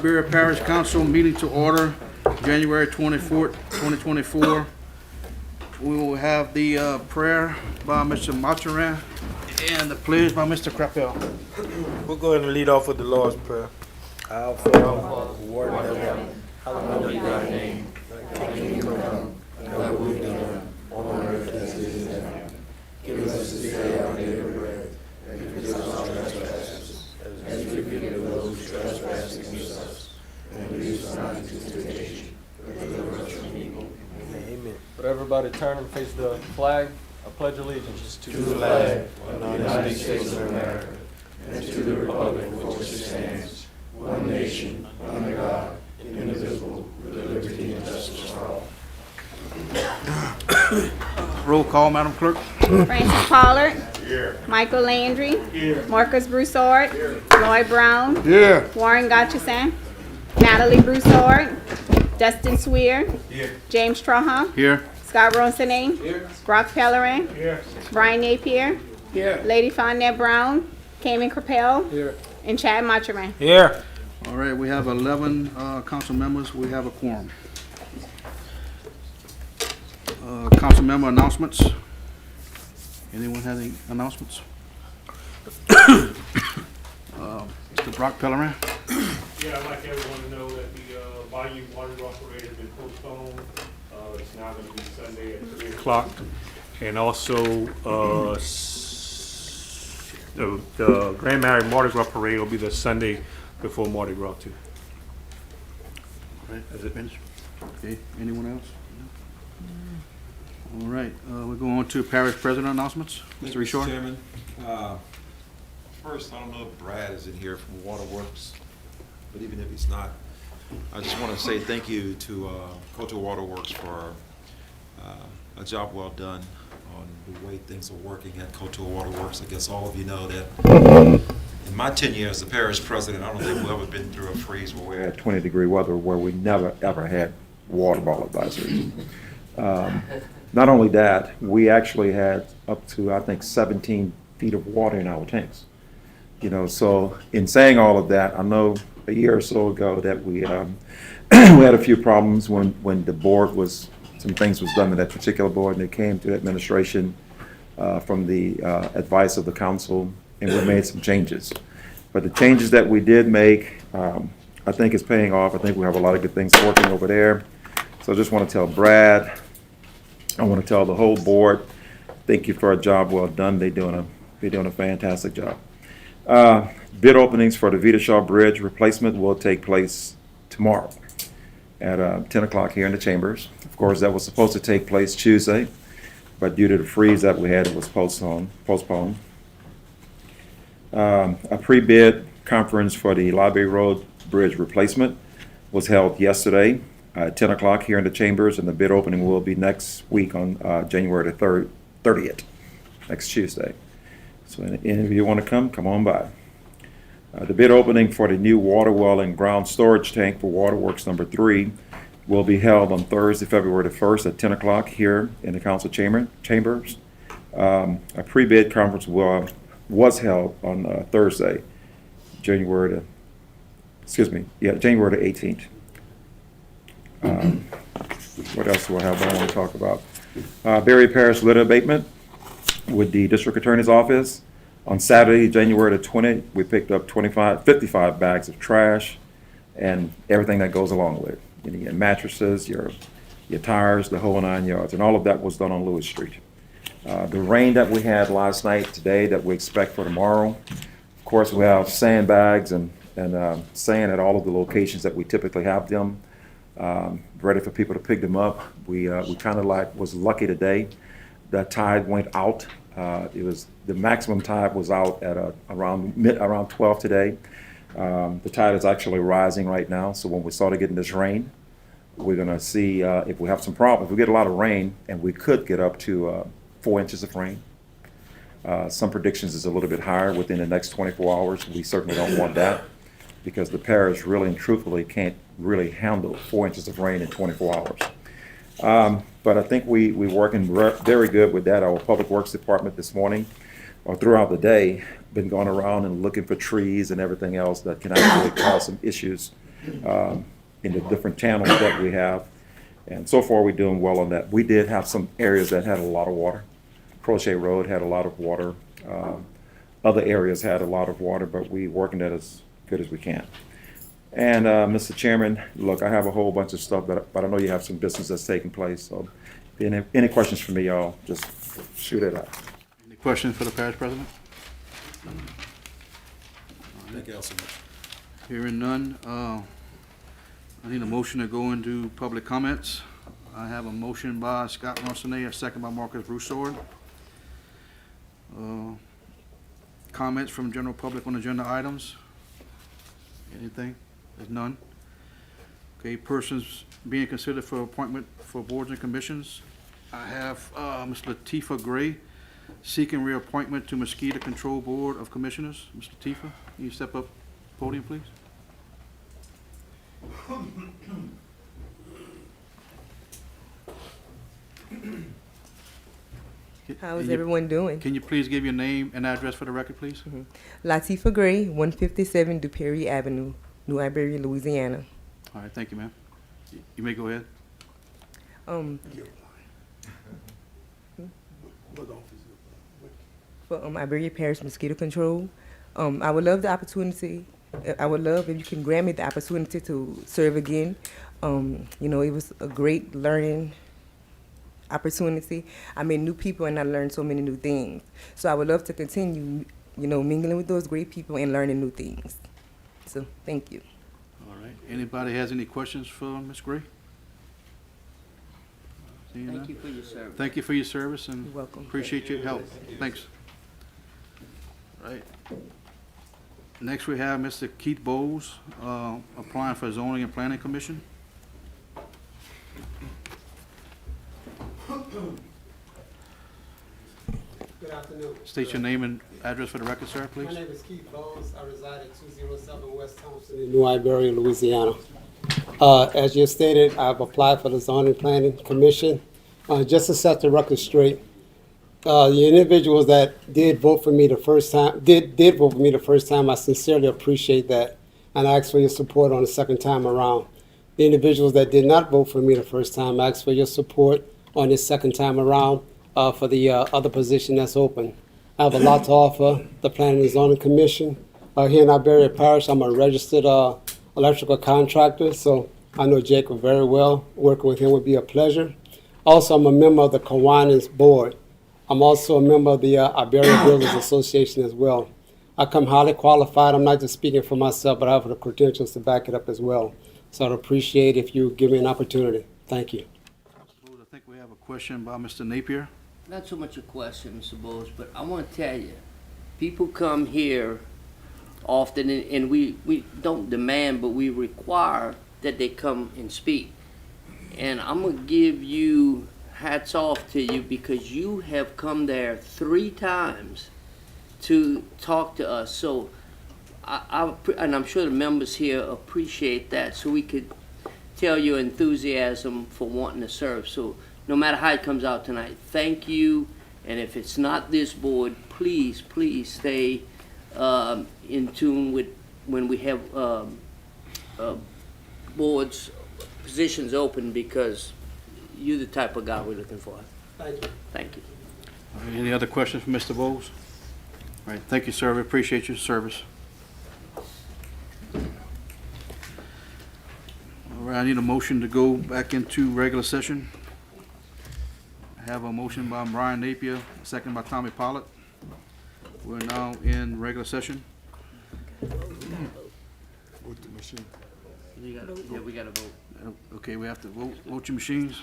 Liberia Parish Council meeting to order, January 24th, 2024. We will have the prayer by Mr. Mathurin and the pledge by Mr. Crapel. We'll go ahead and lead off with the Lord's Prayer. Our Father, who art in heaven, hallowed be thy name. Thy kingdom come, thy will be done, on earth as it is in heaven. Give us this day our daily bread, and forgive us our trespasses, as we forgive those who trespass against us. And lead us not into temptation, but deliver us from evil. Amen. But everybody turn and face the flag. I pledge allegiance To the flag of the United States of America, and to the republic for which it stands, one nation, under God, indivisible, with liberty and justice for all. Roll call, Madam Clerk. Francis Pollard. Here. Michael Landry. Here. Marcus Broussard. Here. Lloyd Brown. Here. Warren Gotchison. Natalie Broussard. Dustin Swear. Here. James Trahan. Here. Scott Ronsonet. Here. Brock Pellerin. Here. Brian Napier. Here. Lady Fonda Brown. Cayman Crapel. here. And Chad Mathurin. Here. All right, we have 11 council members. We have a quorum. Council member announcements. Anyone have any announcements? Mr. Brock Pellerin. Yeah, I'd like everyone to know that the Bayou Water Rock Parade has been postponed. It's now going to be Sunday at 3 o'clock. And also, the Grand Mary Mardi Gras Parade will be the Sunday before Mardi Gras too. All right, has it finished? Okay, anyone else? All right, we're going on to parish president announcements. Mr. Reshore. Chairman, first, I don't know if Brad is in here from Waterworks, but even if he's not, I just want to say thank you to Coastal Waterworks for a job well done on the way things are working at Coastal Waterworks. I guess all of you know that in my 10 years as parish president, I don't think we've ever been through a freeze where we're at 20-degree weather where we never, ever had water ball advisories. Not only that, we actually had up to, I think, 17 feet of water in our tanks. You know, so in saying all of that, I know a year or so ago that we we had a few problems when the board was, some things was done to that particular board, and it came to the administration from the advice of the council, and we made some changes. But the changes that we did make, I think is paying off. I think we have a lot of good things working over there. So I just want to tell Brad, I want to tell the whole board, thank you for a job well done. They're doing a fantastic job. Bid openings for the Vita Shaw Bridge replacement will take place tomorrow at 10 o'clock here in the chambers. Of course, that was supposed to take place Tuesday, but due to the freeze that we had, it was postponed. A pre-bid conference for the Library Road Bridge replacement was held yesterday at 10 o'clock here in the chambers, and the bid opening will be next week on January the 30th, next Tuesday. So any of you want to come on by. The bid opening for the new water well and ground storage tank for Waterworks number 3 will be held on Thursday, February the 1st at 10 o'clock here in the council chambers. A pre-bid conference was held on Thursday, January the 18th. What else do I have I want to talk about? Berry Parish litter abatement with the district attorney's office. On Saturday, January the 20th, we picked up 55 bags of trash and everything that goes along with it. You know, your mattresses, your tires, the whole 9 yards, and all of that was done on Lewis Street. The rain that we had last night, today, that we expect for tomorrow, of course, we have sandbags and sand at all of the locations that we typically have them, ready for people to pick them up. We kind of was lucky today. The tide went out. The maximum tide was out at around 12 today. The tide is actually rising right now, so when we started getting this rain, we're going to see if we have some problems. If we get a lot of rain, and we could get up to 4 inches of rain. Some predictions is a little bit higher within the next 24 hours. We certainly don't want that because the parish really and truthfully can't really handle 4 inches of rain in 24 hours. But I think we're working very good with that. Our Public Works Department this morning, or throughout the day, been going around and looking for trees and everything else that can actually cause some issues in the different channels that we have. And so far, we're doing well on that. We did have some areas that had a lot of water. Crochet Road had a lot of water. Other areas had a lot of water, but we're working that as good as we can. And Mr. Chairman, look, I have a whole bunch of stuff, but I know you have some business that's taking place. So any questions for me, y'all, just shoot it out. Any questions for the parish president? Thank you all so much. Hearing none, I need a motion to go into public comments. I have a motion by Scott Ronsonet, a second by Marcus Broussard. Comments from general public on agenda items? Anything? There's none. Okay, persons being considered for appointment for boards and commissions. I have Ms. Latifah Gray seeking reappointment to Mosquito Control Board of Commissioners. Ms. Latifah, can you step up podium, please? How is everyone doing? Can you please give your name and address for the record, please? Latifah Gray, 157 DuPerry Avenue, New Iberia, Louisiana. All right, thank you, ma'am. You may go ahead. For Iberia Parish Mosquito Control, I would love the opportunity. I would love if you can grant me the opportunity to serve again. You know, it was a great learning opportunity. I met new people and I learned so many new things. So I would love to continue, you know, mingling with those great people and learning new things. So thank you. All right. Anybody has any questions for Ms. Gray? Seeing none? Thank you for your service. Thank you for your service and You're welcome. appreciate your help. Thanks. All right. Next, we have Mr. Keith Bowles, applying for zoning and planning commission. Good afternoon. State your name and address for the record, sir, My please. name is Keith Bowles. I reside at 207 West Thompson in New Iberia, Louisiana. As you stated, I've applied for the zoning planning commission. Just to set the record straight, the individuals that did vote for me the first time, did vote for me the first time, I sincerely appreciate that, and I ask for your support on the second time around. The individuals that did not vote for me the first time, I ask for your support on this second time around for the other position that's open. I have a lot to offer the Planning and Zoning Commission. Here in Iberia Parish, I'm a registered electrical contractor, so I know Jacob very well. Working with him would be a pleasure. Also, I'm a member of the Kiwanis Board. I'm also a member of the Iberia Builders Association as well. I come highly qualified. I'm not just speaking for myself, but I have the credentials to back it up as well. So I'd appreciate if you give me an opportunity. Thank you. I think we have a question by Mr. Napier. Not so much a question, Mr. Bowles, but I want to tell you, people come here often, and we don't demand, but we require that they come and speak. And I'm going to give you hats off to you because you have come there 3 times to talk to us. So and I'm sure the members here appreciate that, so we could tell your enthusiasm for wanting to serve. So no matter how it comes out tonight, thank you. And if it's not this board, please, please stay in tune with when we have boards, positions open, because you're the type of guy we're looking for. Thank you. Thank you. All right, any other questions for Mr. Bowles? All right, thank you, sir. We appreciate your service. All right, I need a motion to go back into regular session. I have a motion by Brian Napier, a second by Tommy Pollitt. We're now in regular session. We got to vote. Okay, we have to vote your machines.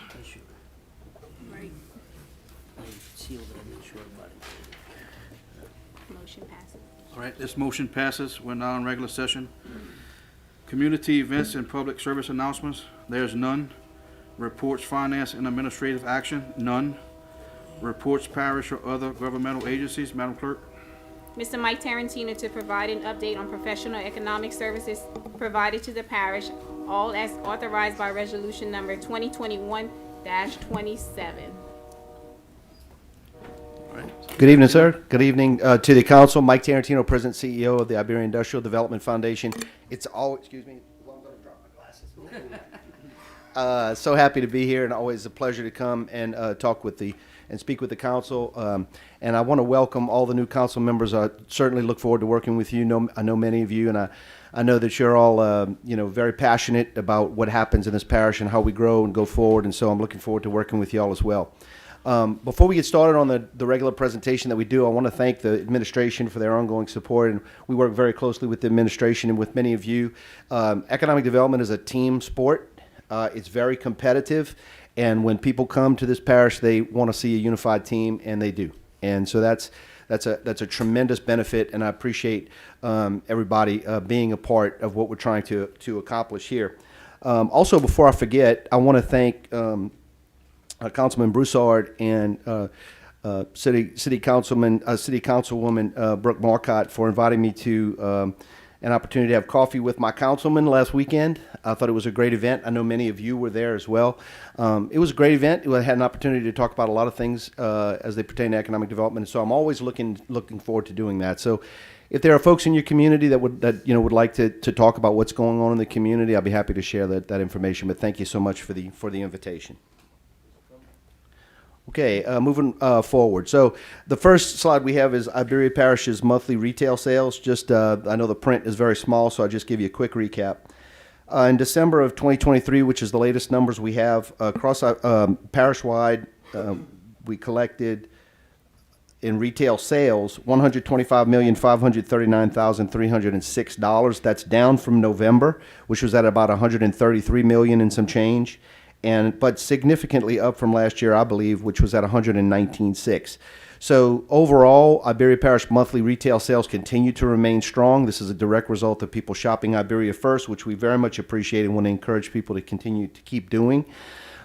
Seal it and make sure everybody. Motion passes. All right, this motion passes. We're now in regular session. Community events and public service announcements, there's none. Reports, finance, and administrative action, none. Reports, parish or other governmental agencies, Madam Clerk. Mr. Mike Tarantino to provide an update on professional economic services provided to the parish, all as authorized by resolution number 2021-27. Good evening, sir. Good evening to the council. Mike Tarantino, President CEO of the Iberian Industrial Development Foundation. It's all, excuse me, alarm's gonna drop. So happy to be here, and always a pleasure to come and talk with and speak with the council. And I want to welcome all the new council members. I certainly look forward to working with you. I know many of you, and I know that you're all very passionate about what happens in this parish and how we grow and go forward. And so I'm looking forward to working with you all as well. Before we get started on the regular presentation that we do, I want to thank the administration for their ongoing support, and we work very closely with the administration and with many of you. Economic development is a team sport. It's very competitive, and when people come to this parish, they want to see a unified team, and they do. And so that's a tremendous benefit, and I appreciate everybody being a part of what we're trying to accomplish here. Also, before I forget, I want to thank Councilman Broussard and City Councilwoman Brooke Marcotte for inviting me to an opportunity to have coffee with my councilman last weekend. I thought it was a great event. I know many of you were there as well. It was a great event. I had an opportunity to talk about a lot of things as they pertain to economic development. So I'm always looking forward to doing that. So if there are folks in your community that would like to talk about what's going on in the community, I'll be happy to share that information. But thank you so much for the invitation. Okay, moving forward. So the first slide we have is Iberia Parish's monthly retail sales. I know the print is very small, so I'll just give you a quick recap. In December of 2023, which is the latest numbers we have, across parish-wide, we collected in retail sales $125,539,306. That's down from November, which was at about $133 million and some change. But significantly up from last year, I believe, which was at $119.6. So overall, Iberia Parish monthly retail sales continue to remain strong. This is a direct result of people shopping Iberia first, which we very much appreciate and want to encourage people to continue to keep doing.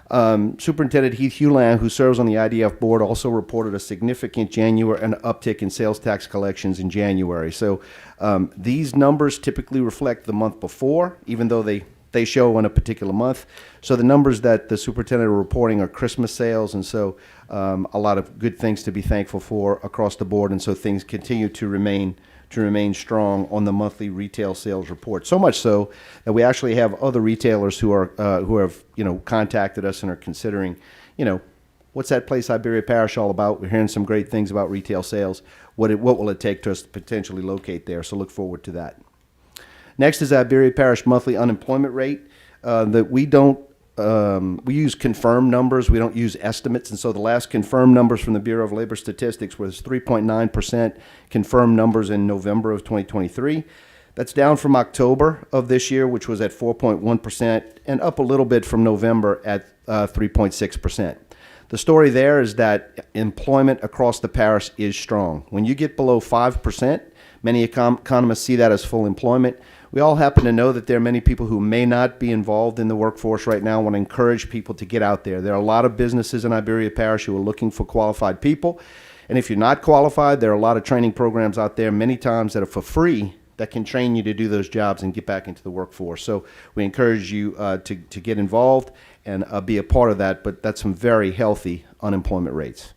Superintendent Heath Hewland, who serves on the IDF board, also reported a significant January and uptick in sales tax collections in January. So these numbers typically reflect the month before, even though they show in a particular month. So the numbers that the superintendent are reporting are Christmas sales, and so a lot of good things to be thankful for across the board, and so things continue to remain strong on the monthly retail sales report. So much so that we actually have other retailers who have contacted us and are considering, what's that place Iberia Parish all about? We're hearing some great things about retail sales. What will it take to us to potentially locate there? So look forward to that. Next is Iberia Parish monthly unemployment rate. That we use confirmed numbers. We don't use estimates. And so the last confirmed numbers from the Bureau of Labor Statistics was 3.9% confirmed numbers in November of 2023. That's down from October of this year, which was at 4.1%, and up a little bit from November at 3.6%. The story there is that employment across the parish is strong. When you get below 5%, many economists see that as full employment. We all happen to know that there are many people who may not be involved in the workforce right now. I want to encourage people to get out there. There are a lot of businesses in Iberia Parish who are looking for qualified people. And if you're not qualified, there are a lot of training programs out there, many times that are for free, that can train you to do those jobs and get back into the workforce. So we encourage you to get involved and be a part of that, but that's some very healthy unemployment rates.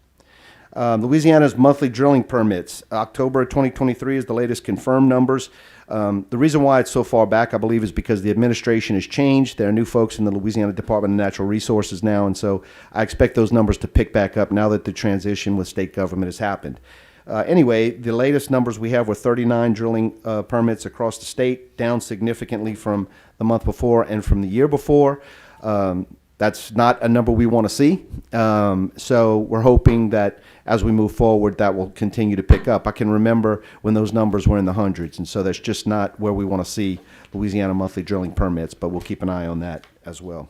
Louisiana's monthly drilling permits. October 2023 is the latest confirmed numbers. The reason why it's so far back, I believe, is because the administration has changed. There are new folks in the Louisiana Department of Natural Resources now, and so I expect those numbers to pick back up now that the transition with state government has happened. Anyway, the latest numbers we have were 39 drilling permits across the state, down significantly from the month before and from the year before. That's not a number we want to see. So we're hoping that as we move forward, that will continue to pick up. I can remember when those numbers were in the hundreds, and so that's just not where we want to see Louisiana monthly drilling permits, but we'll keep an eye on that as well.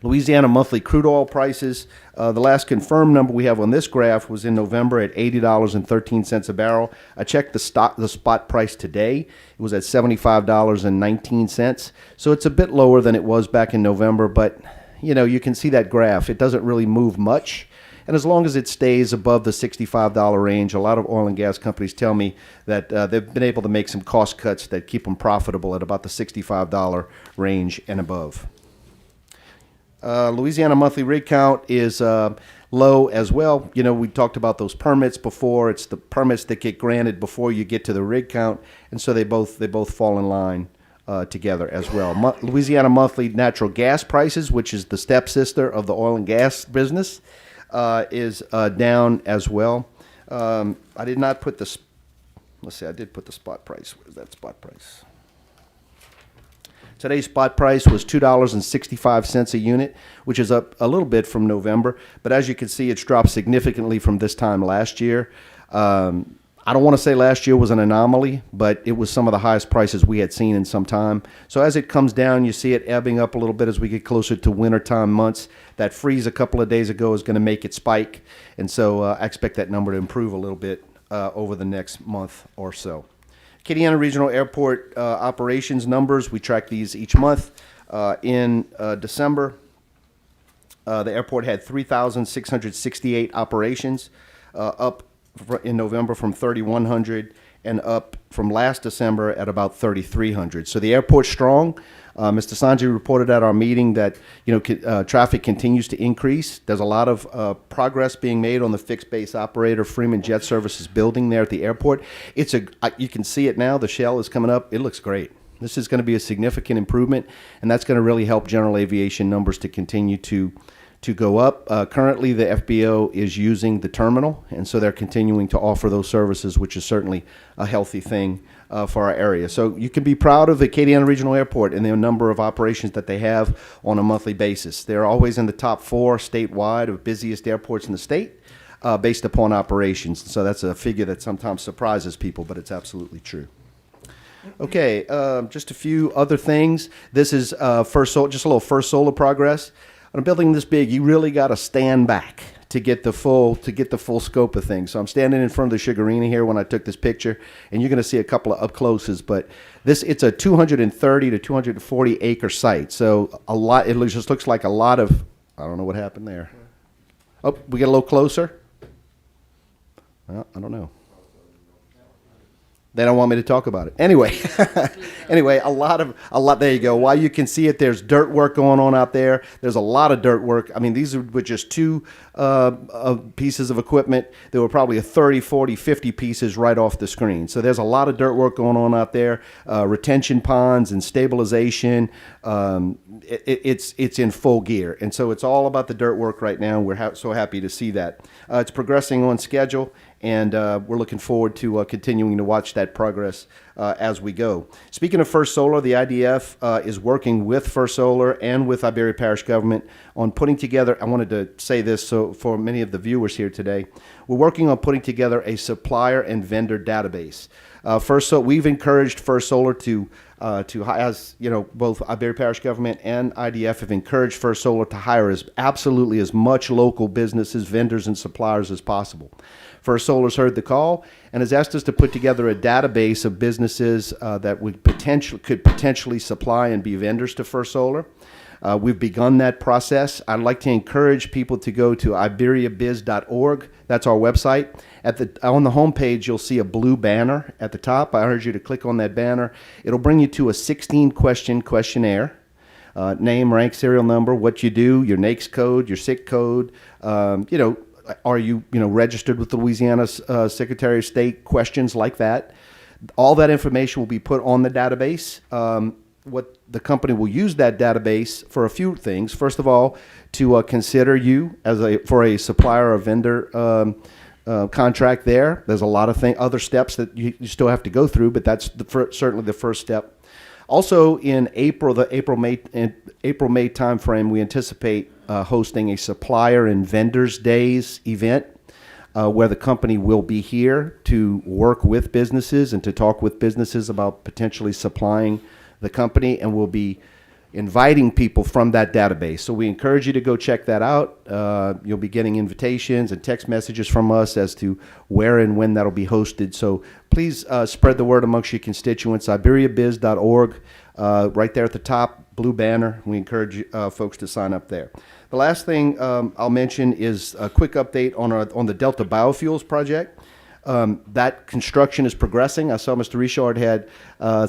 Louisiana monthly crude oil prices. The last confirmed number we have on this graph was in November at $80.13 a barrel. I checked the spot price today. It was at $75.19. So it's a bit lower than it was back in November, but you can see that graph. It doesn't really move much. And as long as it stays above the $65 range, a lot of oil and gas companies tell me that they've been able to make some cost cuts that keep them profitable at about the $65 range and above. Louisiana monthly rig count is low as well. We talked about those permits before. It's the permits that get granted before you get to the rig count, and so they both fall in line together as well. Louisiana monthly natural gas prices, which is the stepsister of the oil and gas business, is down as well. I did not put the, let's see, I did put the spot price. Where's that spot price? Today's spot price was $2.65 a unit, which is up a little bit from November. But as you can see, it's dropped significantly from this time last year. I don't want to say last year was an anomaly, but it was some of the highest prices we had seen in some time. So as it comes down, you see it ebbing up a little bit as we get closer to wintertime months. That freeze a couple of days ago is going to make it spike. And so I expect that number to improve a little bit over the next month or so. Acadiana Regional Airport operations numbers, we track these each month. In December, the airport had 3,668 operations, up in November from 3,100 and up from last December at about 3,300. So the airport's strong. Mr. Sanjay reported at our meeting that traffic continues to increase. There's a lot of progress being made on the fixed base operator Freeman Jet Services building there at the airport. You can see it now. The shell is coming up. It looks great. This is going to be a significant improvement, and that's going to really help general aviation numbers to continue to go up. Currently, the FBO is using the terminal, and so they're continuing to offer those services, which is certainly a healthy thing for our area. So you can be proud of the Acadiana Regional Airport and the number of operations that they have on a monthly basis. They're always in the top 4 statewide of busiest airports in the state based upon operations. So that's a figure that sometimes surprises people, but it's absolutely true. Okay, just a few other things. This is just a little First Solar progress. On a building this big, you really got to stand back to get the full scope of things. So I'm standing in front of the Sugarina here when I took this picture, and you're going to see a couple of up closes. But it's a 230 to 240 acre site. So a lot. It just looks like a lot of. I don't know what happened there. Oh, we get a little closer. Well, I don't know. They don't want me to talk about it. Anyway, a lot, there you go. While you can see it, there's dirt work going on out there. There's a lot of dirt work. I mean, these were just 2 pieces of equipment. There were probably 30, 40, 50 pieces right off the screen. So there's a lot of dirt work going on out there. Retention ponds and stabilization. It's in full gear. And so it's all about the dirt work right now. We're so happy to see that. It's progressing on schedule. And we're looking forward to continuing to watch that progress as we go. Speaking of First Solar, the IDF is working with First Solar and with Iberia Parish government on putting together, I wanted to say this so for many of the viewers here today, we're working on putting together a supplier and vendor database. We've encouraged First Solar to as both Iberia Parish government and IDF have encouraged First Solar to hire absolutely as much local businesses, vendors, and suppliers as possible. First Solar's heard the call and has asked us to put together a database of businesses that could potentially supply and be vendors to First Solar. We've begun that process. I'd like to encourage people to go to iberiabiz.org. That's our website. On the homepage, you'll see a blue banner at the top. I urge you to click on that banner. It'll bring you to a 16-question questionnaire. Name, rank, serial number, what you do, your NAICS code, your SIC code, are you registered with the Louisiana Secretary of State, questions like that. All that information will be put on the database. What the company will use that database for a few things. First of all, to consider you for a supplier or vendor contract there. There's a lot of other steps that you still have to go through, but that's certainly the first step. Also, in the April-May timeframe, we anticipate hosting a Supplier and Vendors Days event where the company will be here to work with businesses and to talk with businesses about potentially supplying the company, and we'll be inviting people from that database. So we encourage you to go check that out. You'll be getting invitations and text messages from us as to where and when that'll be hosted. So please spread the word amongst your constituents. iberiabiz.org, right there at the top, blue banner. We encourage folks to sign up there. The last thing I'll mention is a quick update on the Delta Biofuels project. That construction is progressing. I saw Mr. Richard had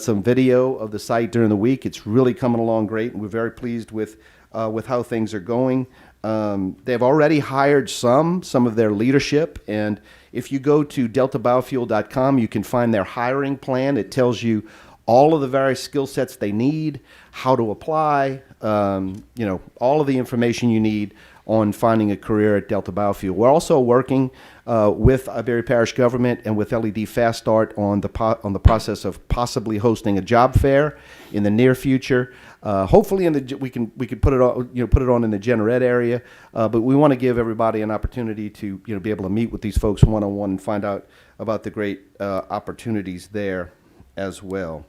some video of the site during the week. It's really coming along great, and we're very pleased with how things are going. They've already hired some of their leadership, and if you go to deltabiofuel.com, you can find their hiring plan. It tells you all of the various skill sets they need, how to apply, all of the information you need on finding a career at Delta Biofuel. We're also working with Iberia Parish government and with LED Fast Start on the process of possibly hosting a job fair in the near future. Hopefully, we can put it on in the Generette area, but we want to give everybody an opportunity to be able to meet with these folks one-on-one and find out about the great opportunities there as well.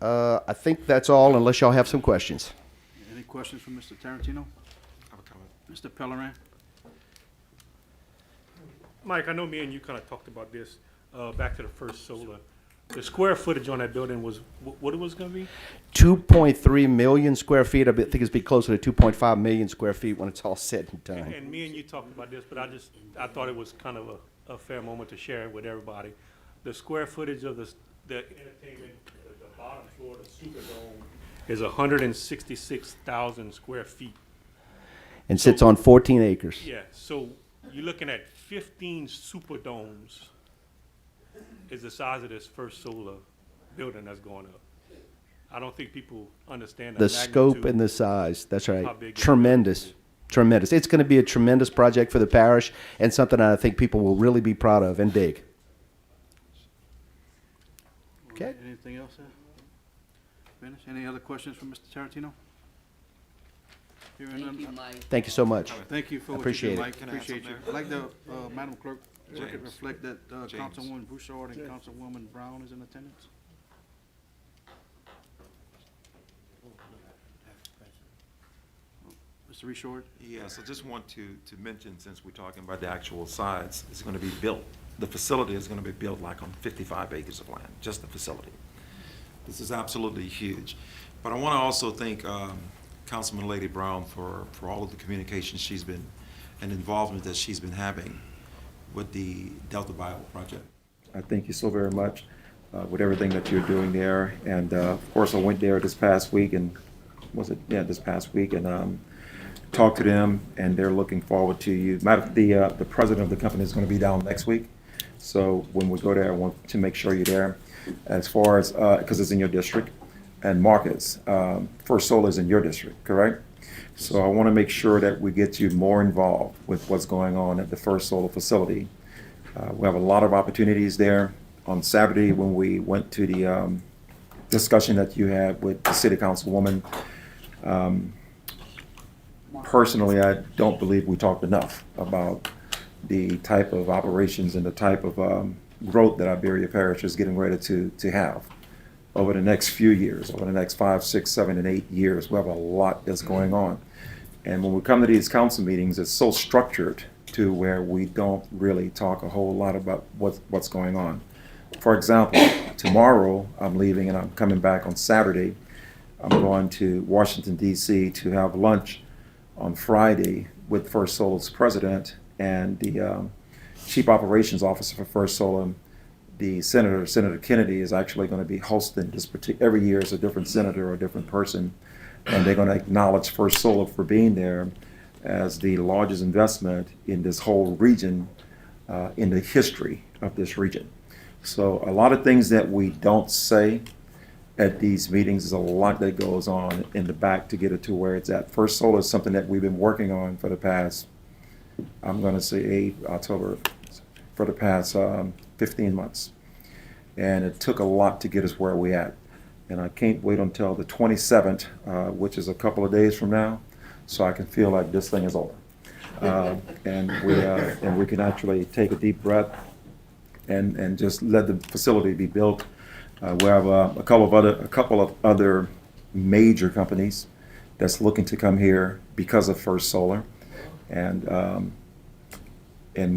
I think that's all, unless y'all have some questions. Any questions from Mr. Tarantino? I have a comment. Mr. Pellerin? Mike, I know me and you kind of talked about this, back to the first solar. The square footage on that building was, what it was gonna be? 2.3 million square feet. I think it's be closer to 2.5 million square feet when it's all said and done. And me and you talked about this, but I thought it was kind of a fair moment to share it with everybody. The square footage of the entertainment, the bottom floor, the Superdome, is 166,000 square feet. And sits on 14 acres. Yeah, so you're looking at 15 Superdomes is the size of this first solar building that's going up. I don't think people understand The scope and the size. That's how right. big it Tremendous. Tremendous. It's going to be a tremendous project for the parish and something that I think people will really be proud of and dig. Okay. Anything else, sir? Finish? Any other questions from Mr. Tarantino? Hearing Thank you, none. Mike. Thank you so much. Thank you for what you Appreciate do, it. Mike. Can I add Appreciate you. something I'd like the, Madam Clerk, we could James. reflect that James. Councilwoman Broussard and Councilwoman Brown is in attendance. Mr. Richard? Yes, I just want to mention, since we're talking about the actual size, it's going to be built, the facility is going to be built like on 55 acres of land, just the facility. This is absolutely huge. But I want to also thank Councilman Lady Brown for all of the communication she's been, and involvement that she's been having with the Delta Bio project. I thank you so very much with everything that you're doing there. And of course, I went there this past week this past week and talked to them, and they're looking forward to you. The president of the company is going to be down next week. So when we go there, I want to make sure you're there. As far as, because it's in your district, and Marcus, First Solar is in your district, correct? So I want to make sure that we get you more involved with what's going on at the First Solar facility. We have a lot of opportunities there. On Saturday, when we went to the discussion that you had with the city councilwoman, personally, I don't believe we talked enough about the type of operations and the type of growth that Iberia Parish is getting ready to have over the next few years, over the next 5, 6, 7, and 8 years. We have a lot that's going on. And when we come to these council meetings, it's so structured to where we don't really talk a whole lot about what's going on. For example, tomorrow I'm leaving and I'm coming back on Saturday. I'm going to Washington, D.C. to have lunch on Friday with First Solar's president and the chief operations officer for First Solar. The Senator Kennedy, is actually going to be hosting this particular, every year is a different senator or a different person, and they're going to acknowledge First Solar for being there as the largest investment in this whole region, in the history of this region. So a lot of things that we don't say at these meetings, is a lot that goes on in the back to get it to where it's at. First Solar is something that we've been working on for the past, I'm going to say October, for the past 15 months. And it took a lot to get us where we at. And I can't wait until the 27th, which is a couple of days from now, so I can feel like this thing is over. And we can actually take a deep breath and just let the facility be built. We have a couple of other major companies that's looking to come here because of First Solar. And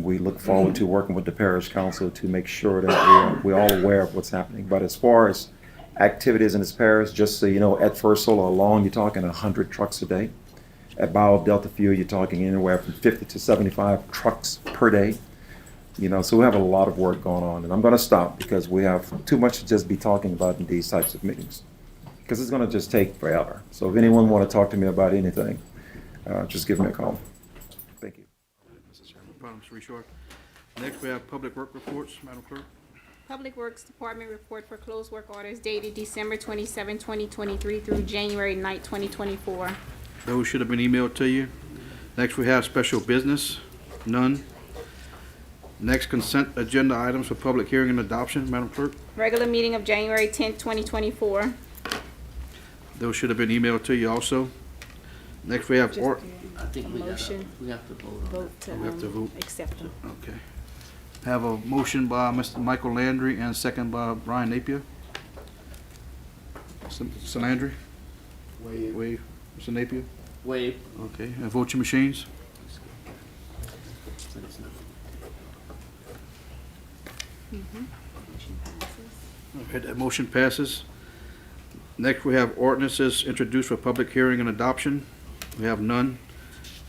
we look forward to working with the parish council to make sure that we're all aware of what's happening. But as far as activities in this parish, just so you know, at First Solar alone, you're talking 100 trucks a day. At Bio Delta Fuel, you're talking anywhere from 50 to 75 trucks per day. So we have a lot of work going on. And I'm going to stop because we have too much to just be talking about in these types of meetings, because it's going to just take forever. So if anyone want to talk to me about anything, just give me a call. Thank you. No problem, Mr. Richard. Next, we have public work reports, Madam Clerk. Public Works Department report for closed work orders dated December 27, 2023 through January 9, 2024. Those should have been emailed to you. Next, we have special business. None. Next, consent agenda items for public hearing and adoption. Madam Clerk, Regular meeting of January 10, 2024. those should have been emailed to you also. Next, we have Just I think we gotta, Motion. we have to vote on it. vote to We have to vote. accept them. Okay. Have a motion by Mr. Michael Landry and second by Brian Napier. Mr. Landry? Wave. Mr. Napier? Waive. Okay, and vote your machines. But it's not. Okay, that motion passes. Next, we have ordinances introduced for public hearing and adoption. We have none.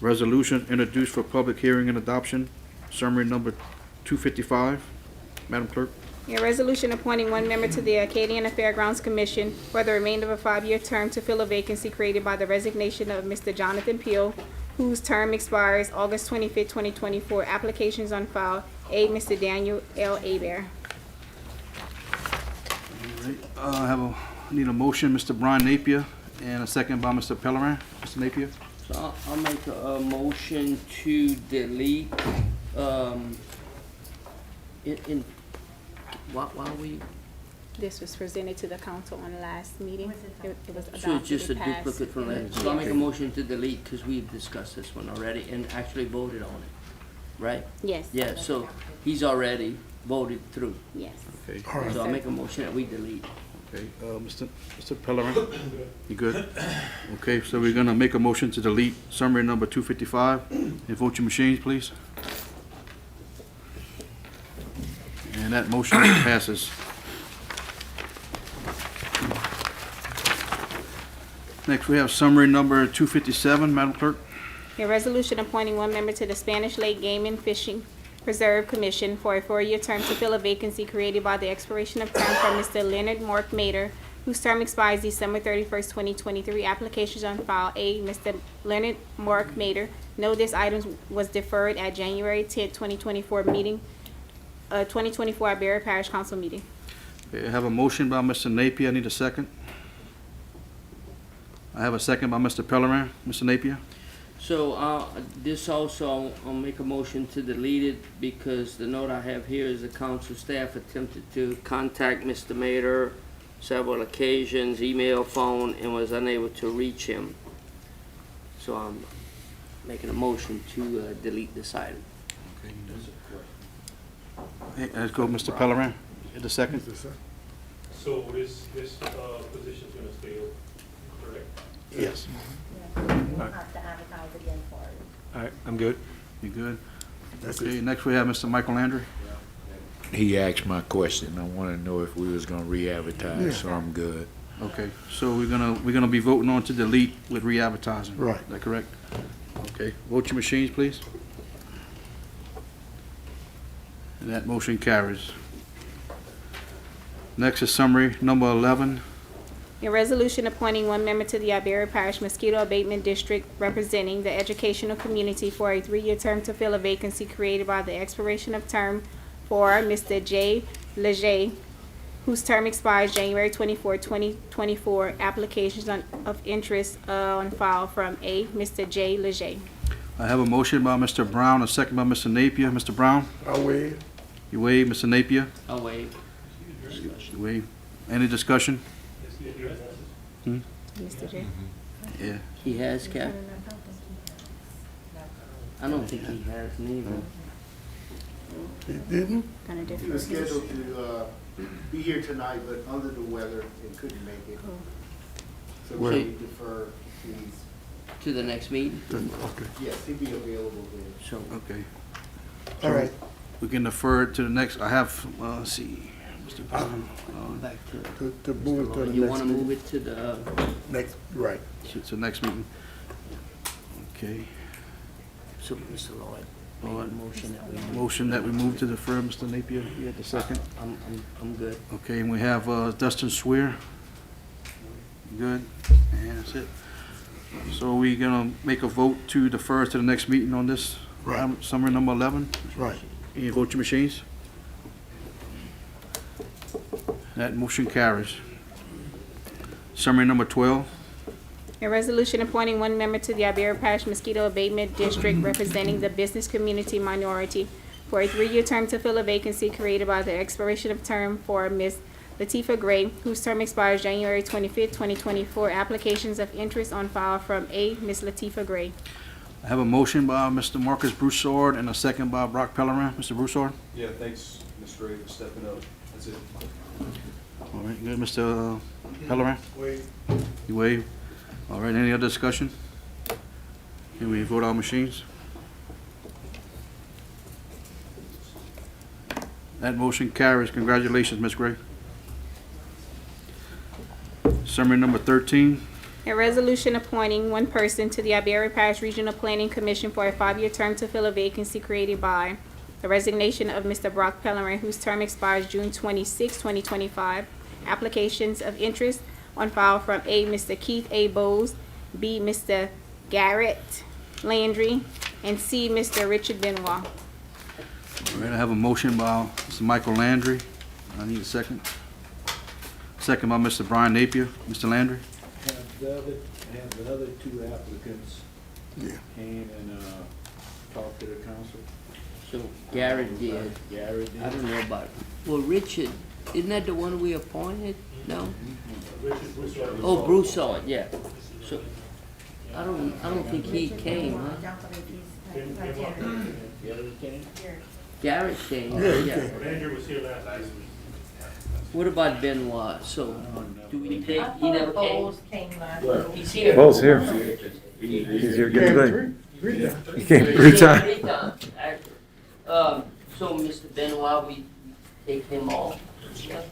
Resolution introduced for public hearing and adoption. Summary number 255. Madam Clerk? A resolution appointing one member to the Acadiana Fairgrounds Commission for the remainder of a 5-year term to fill a vacancy created by the resignation of Mr. Jonathan Peel, whose term expires August 25, 2024. Applications on file. A, Mr. Daniel L. Aber. I need a motion, Mr. Brian Napier, and a second by Mr. Pellerin. Mr. Napier? So I'll make a motion to delete, while we, This was presented to the council on the last meeting. It was so adopted. it's just a It passed. duplicate from that. So I'll make a motion to delete, because we've discussed this one already and actually voted on it, right? Yes. Yeah, so he's already voted through. Yes. Okay. So I'll make a motion that we delete. Okay, Mr. Pellerin? You good? Okay, so we're gonna make a motion to delete summary number 255. And vote your machines, please. And that motion passes. Next, we have summary number 257, Madam Clerk. A resolution appointing one member to the Spanish Lake Game and Fishing Preserve Commission for a 4-year term to fill a vacancy created by the expiration of term for Mr. Leonard Mark Mader, whose term expires December 31st, 2023. Applications on file. A, Mr. Leonard Mark Mader. No, this item was deferred at January 10th, 2024 meeting, 2024 Iberia Parish Council meeting. Okay, I have a motion by Mr. Napier. I need a second. I have a second by Mr. Pellerin. Mr. Napier? So, this also, I'll make a motion to delete it because the note I have here is the council staff attempted to contact Mr. Mader several occasions, email, phone, and was unable to reach him. So I'm making a motion to delete this item. Hey, let's go, Mr. Pellerin. Get the second. So this position's gonna stay open, correct? Yes. Have to advertise again for it. All right, I'm good. You good? Okay, next we have Mr. Michael Landry. He asked my question. I want to know if we was gonna re-advertise, so I'm good. Okay, so we're gonna be voting on to delete with re-advertising. Right. Is that correct? Okay, vote your machines, please. And that motion carries. Next is summary number 11. A resolution appointing one member to the Iberia Parish Mosquito Abatement District representing the educational community for a 3-year term to fill a vacancy created by the expiration of term for Mr. J. Leger, whose term expires January 24, 2024. Applications of interest on file from A, Mr. J. Leger. I have a motion by Mr. Brown, a second by Mr. Napier. Mr. Brown? I'll waive. You waive. Mr. Napier? I'll waive. You waive. Any discussion? Mr. J. Yeah. He has, Cap? I don't think he has neither. He didn't? Kind of different. He was scheduled to be here tonight, but under the weather and couldn't make it. So Well- we defer these. To the next meeting? Okay. Yes, he'll be available then. So, Okay. All right. We can defer it to the next, I have, let's see, Mr. Brown, back to, To move it to the you next wanna move meeting. it to the, Next, right. to the next meeting. Okay. so Mr. Lloyd, made a Lloyd. motion that we move. Motion that we move to defer, Mr. Napier, you had the second? I'm good. Okay, and we have Dustin Swear. Good, and that's it. So we gonna make a vote to defer to the next meeting on this? Right. Summary number 11? Right. Can you vote your machines? That motion carries. Summary number 12. A resolution appointing one member to the Iberia Parish Mosquito Abatement District representing the business community minority for a 3-year term to fill a vacancy created by the expiration of term for Ms. Latifa Gray, whose term expires January 25th, 2024. Applications of interest on file from A. Ms. Latifa Gray. I have a motion by Mr. Marcus Broussard and a second by Brock Pellerin. Mr. Broussard? Yeah, thanks, Ms. Gray, for stepping up. That's it. All right, good. Mr. Pellerin? Wait. You waive. All right, any other discussion? Can we vote our machines? That motion carries. Congratulations, Ms. Gray. Summary number 13. A resolution appointing one person to the Iberia Parish Regional Planning Commission for a 5-year term to fill a vacancy created by the resignation of Mr. Brock Pellerin, whose term expires June 26, 2025. Applications of interest on file from A. Mr. Keith A. Bowes, B. Mr. Garrett Landry, and C. Mr. Richard Benoit. All right, I have a motion by Mr. Michael Landry. I need a second. Second by Mr. Brian Napier. Mr. Landry? Have the other two applicants came and talked to the council? So Garrett did. Garrett did? I don't know about it. Well, Richard, isn't that the one we appointed? No? Oh, Broussard, yeah. So, I don't think he came, huh? Don't believe he's criteria. Garrett came? Garrett came, yeah. Andrew was here last week. What about Benoit? So, do we take, he never came? Bowles came last week. He's here. Bowles here. He's here again today. He came 3 times. 3 times, actually. So, Mr. Benoit, we take him off? Yeah.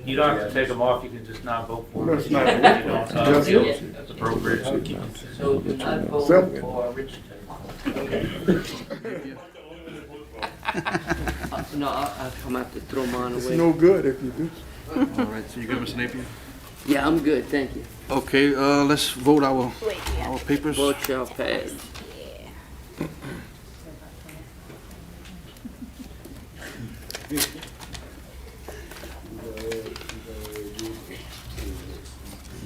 You don't have to take them off, you can just not vote for them. That's appropriate. So, do not vote for Richard. No, I'm have to throw mine away. It's no good if you do. All right, so you good, Mr. Napier? Yeah, I'm good, thank you. Okay, let's vote our papers. Vote shall pass. You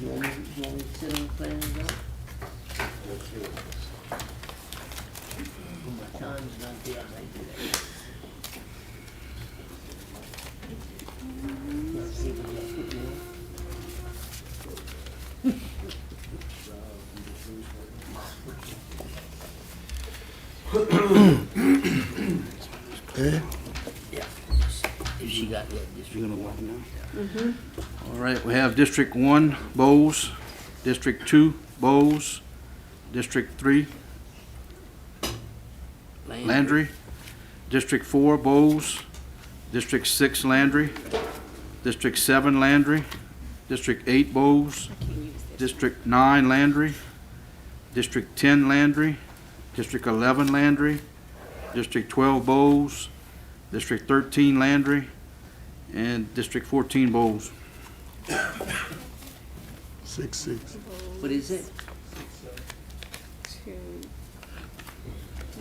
want me to sit on the plans now? My time's not there, I might do that. Let's see what I put in. Yeah. If she got that, You're gonna walk now? All right, we have District 1, Bowes. District 2, Bowes. District 3, Landry. District 4, Bowes. District 6, Landry. District 7, Landry. District 8, Bowes. District 9, Landry. District 10, Landry. District 11, Landry. District 12, Bowes. District 13, Landry. And District 14, Bowes. 6-6. What is it? 2,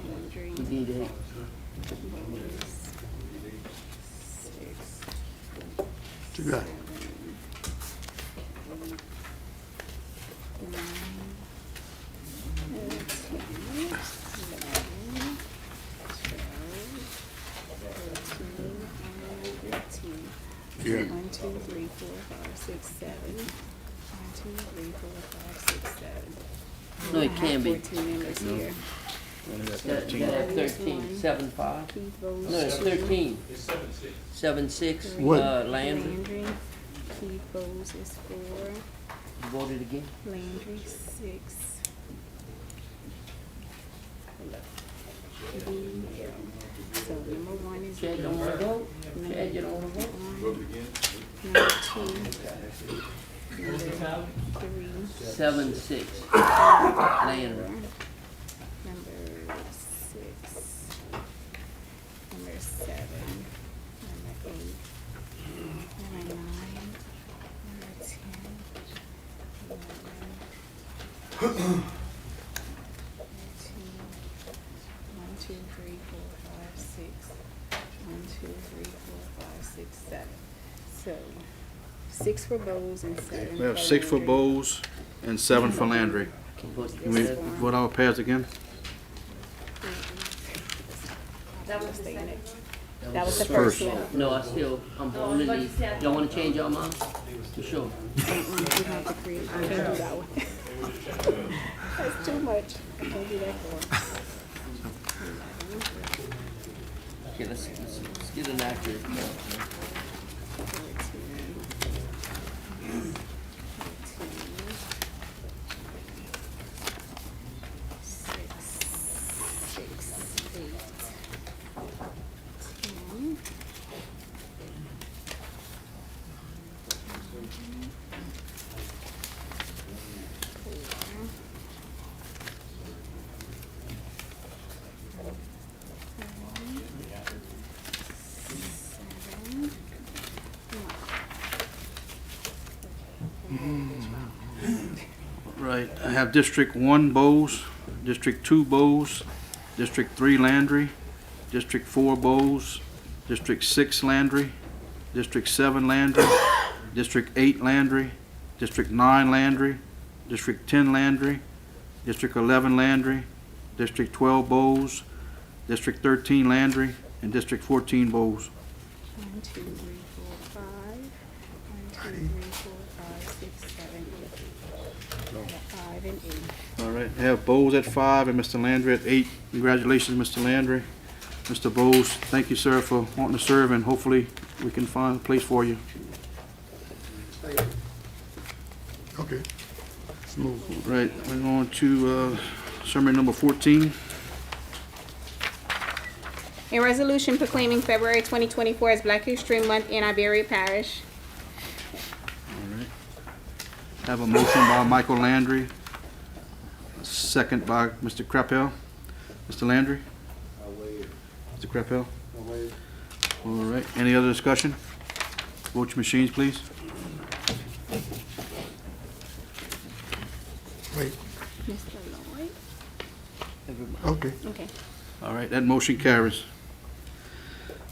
Landry, We need it. Bowes, 6, What you got? 1, 2, 3, 4, 5, 6, 7. 1, 2, 3, 4, 5, 6, 7. No, it can't be. 14 members here. That 13, 7, 5. Keith Bowes. No, it's 13. It's 7-6. 7, 6, What? Landry. Landry. Keith Bowes is 4. Voted again. Landry, 6. So number 1 is Chad don't wanna vote? Chad, you don't wanna vote? number 2. Number 3. 7, 6. Landry. Number 6. Number 7. Number 8. Number 9. Number 10. 11. 13. 1, 2, 3, 4, 5, 6. 1, 2, 3, 6 for Bose and 7 We have 6 for Landry. Bose and 7 for Landry. Can we vote our pairs again? That was the second. That was the First. first one. No, I'm holding these. Y'all wanna change your mind? For sure. You have to create, I can't do that one. That's too much. I can't do that for. Okay, let's get an accurate count. 10, Right, I have District 1 Bose, District 2 Bose, District 3 Landry, District 4 Bose, District 6 Landry, District 7 Landry, District 8 Landry, District 9 Landry, District 10 Landry, District 11 Landry, District 12 Bose, District 13 Landry, and District 14 Bose. 1, 2, 3, 4, 5. 1, 2, 3, 4, 5, 6, 7, 8. 5 and 8. All right, I have Bose at 5 and Mr. Landry at 8. Congratulations, Mr. Landry. Mr. Bose, thank you, sir, for wanting to serve, and hopefully we can find a place for you. Okay. Smooth. Right, we're on to summary number 14. A resolution proclaiming February 2024 as Black History Month in Iberia Parish. All right. Have a motion by Michael Landry, a second by Mr. Crapell. Mr. Landry? I'll waive. Mr. Crapell? I'll waive. All right, any other discussion? Vote your machines, please. Wait, Mr. Lloyd? okay. Okay. All right, that motion carries.